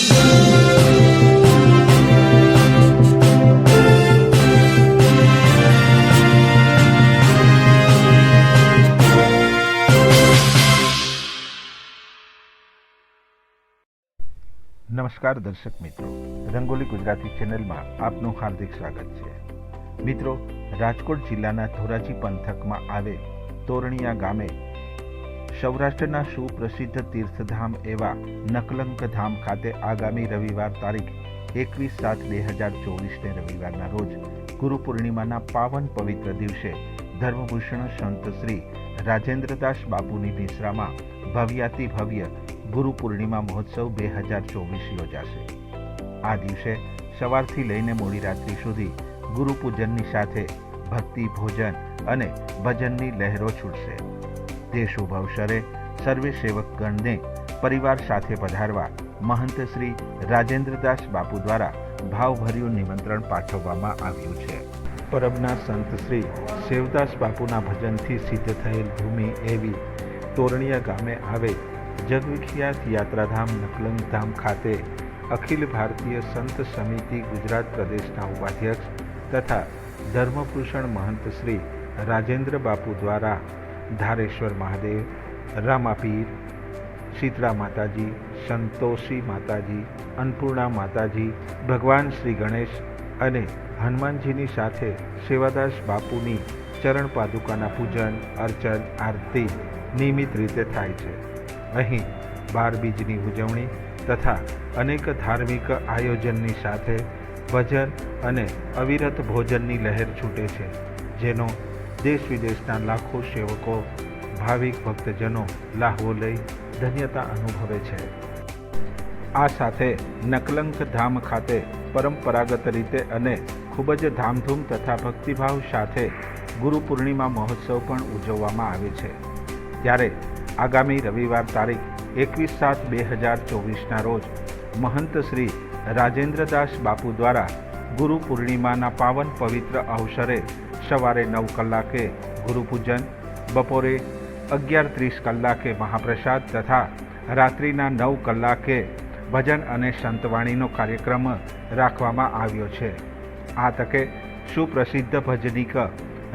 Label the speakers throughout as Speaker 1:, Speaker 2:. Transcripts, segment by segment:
Speaker 1: નમસ્કાર દર્શક મિત્રો, રંગોલી ગુજરાતી ચેનલમાં આપનું હાર્દિક સ્વાગત છે. મિત્રો, રાજકોટ જિલ્લાના ધોરાજી પંથકમાં આવેલ તોરણિયા ગામે સૌરાષ્ટ્રના સુપ્રસિદ્ધ તીર્થધામ એવા નકલંક ધામ ખાતે આગામી રવિવાર તારીખ 21/7/2024 રવિવારના રોજ ગુરુ પૂર્ણિમાના પાવન પવિત્ર દિવસે ધર્મભૂષણ સંત શ્રી રાજેન્દ્રદાસ બાપુની નિશ્રામાં ભવ્યાતિ ભવ્ય ગુરુ પૂર્ણિમા મહોત્સવ 2024 યોજાશે. આ દિવસે સવારથી લઈને મોડી રાત્રિ સુધી ગુરુ પૂજનની સાથે ભક્તિ, ભોજન અને ભજનની લહેરો છૂટશે. તે શુભ અવસરે સર્વે સેવકગણને પરિવાર સાથે પધારવા મહંત શ્રી રાજેન્દ્રદાસ બાપુ દ્વારા ભાવભર્યું નિમંત્રણ પાઠવવામાં આવ્યું છે. પરબના સંત શ્રી સેવદાસ બાપુના ભજનથી સિદ્ધ થયેલ ભૂમિ એવી તોરણિયા ગામે આવેલ જગવિખ્યાત યાત્રાધામ નકલંક ધામ ખાતે અખિલ ભારતીય સંત સમિતિ ગુજરાત પ્રદેશના ઉપાધ્યક્ષ તથા ધર્મભૂષણ મહંત શ્રી રાજેન્દ્ર બાપુ દ્વારા ધારેશ્વર મહાદેવ, રામાપીર, શીતળા માતાજી, સંતોષી માતાજી, અન્નપૂર્ણા માતાજી, ભગવાન શ્રી ગણેશ અને હનુમાનજીની સાથે સેવાદાસ બાપુની ચરણ પાદુકાના પૂજન, અર્ચન, આરતી નિયમિત રીતે થાય છે. અહીં 12 બીજની ઉજવણી તથા અનેક ધાર્મિક આયોજનની સાથે ભજન અને અવિરત ભોજનની લહેર છૂટે છે, જેનો દેશ વિદેશના લાખો સેવકો, ભાવિક ભક્તજનો લાહવો લઈ ધન્યતા અનુભવે છે. આ સાથે નકલંક ધામ ખાતે પરંપરાગત રીતે અને ખૂબ જ ધામધૂમ તથા ભક્તિભાવ સાથે ગુરુ પૂર્ણિમા મહોત્સવ પણ ઉજવવામાં આવે છે. ત્યારે આગામી રવિવાર તારીખ 21/7/2024ના રોજ મહંત શ્રી રાજેન્દ્રદાસ બાપુ દ્વારા ગુરુ પૂર્ણિમાના પાવન પવિત્ર અવસરે સવારે 9 કલાકે ગુરુ પૂજન, બપોરે 11:30 કલાકે મહાપ્રસાદ તથા રાત્રિના 9 કલાકે ભજન અને સંતવાણીનો કાર્યક્રમ રાખવામાં આવ્યો છે. આ તકે સુપ્રસિદ્ધ ભજનીક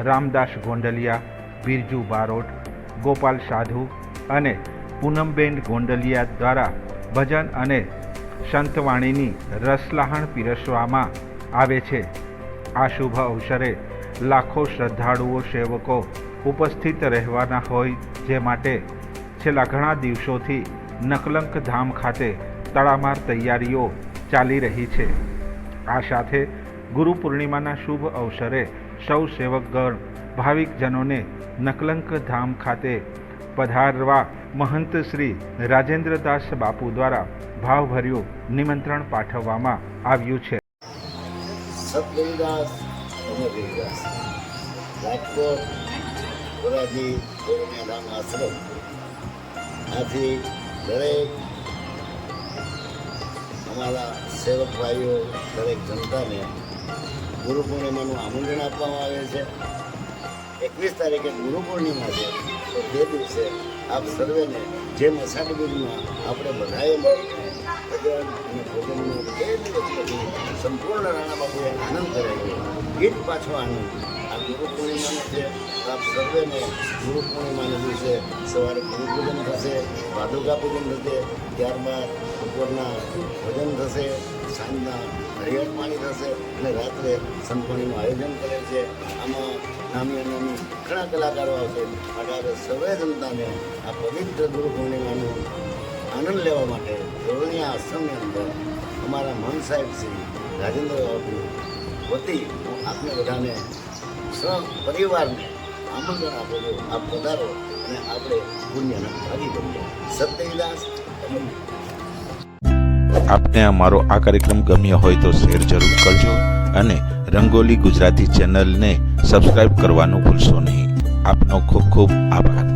Speaker 1: રામદાસ ગોંડલિયા, બિરજુ બારોટ, ગોપાલ સાધુ અને પૂનમબેન ગોંડલિયા દ્વારા ભજન અને સંતવાણીની રસલાહણ પીરસવામાં આવે છે. આ શુભ અવસરે લાખો શ્રદ્ધાળુઓ, સેવકો ઉપસ્થિત રહેવાના હોય, જે માટે છેલ્લા ઘણા દિવસોથી નકલંક ધામ ખાતે તડામાર તૈયારીઓ ચાલી રહી છે. આ સાથે ગુરુ પૂર્ણિમાના શુભ અવસરે સૌ સેવકગણ, ભાવિકજનોને નકલંક ધામ ખાતે પધારવા મહંત શ્રી રાજેન્દ્રદાસ બાપુ દ્વારા ભાવભર્યું નિમંત્રણ પાઠવવામાં આવ્યું છે.
Speaker 2: સતગીરીદાસ અમરગીરીદાસ, રાજકોટ ધોરાજી તોરણિયા ધામ આશ્રમ. આથી દરેક અમારા સેવક ભાઈઓ, દરેક જનતાને ગુરુ પૂર્ણિમાનું આમંત્રણ આપવામાં આવે છે. 21 તારીખે ગુરુ પૂર્ણિમા છે, તો તે દિવસે આપ સર્વેને જેમ અષાઢ બીજમાં આપણે બધાએ મળીને ભજન અને ભોજનનો 2 દિવસ પછી સંપૂર્ણ રાણા બાપુએ આનંદ કરેલો, એ જ પાછો આનંદ આ ગુરુ પૂર્ણિમાનો છે. આપ સર્વેને ગુરુ પૂર્ણિમાના દિવસે સવારે ગુરુ પૂજન થશે, પાદુકા પૂજન થશે, ત્યારબાદ બપોરના ભજન થશે, સાંજના હરિહર પાણી થશે અને રાત્રે સંતવાણીનું આયોજન કરે છે. આમાં નામી નામી ઘણા કલાકારો આવશે. માટે સર્વે જનતાને આ પવિત્ર ગુરુ પૂર્ણિમાનો આનંદ લેવા માટે તોરણિયા આશ્રમની અંદર અમારા મહંત સાહેબ શ્રી રાજેન્દ્ર બાપુ વતી હું આપને બધાને પરિવારને આમંત્રણ આપું છું. આપ પધારો અને આપણે પુણ્યના ભાગી બનીએ. સતગીરીદાસ.
Speaker 3: આપને અમારો આ કાર્યક્રમ ગમ્યો હોય તો શેર જરૂર કરજો અને રંગોલી ગુજરાતી ચેનલને સબસ્ક્રાઇબ કરવાનું ભૂલશો નહીં. આપનો ખૂબ ખૂબ આભાર.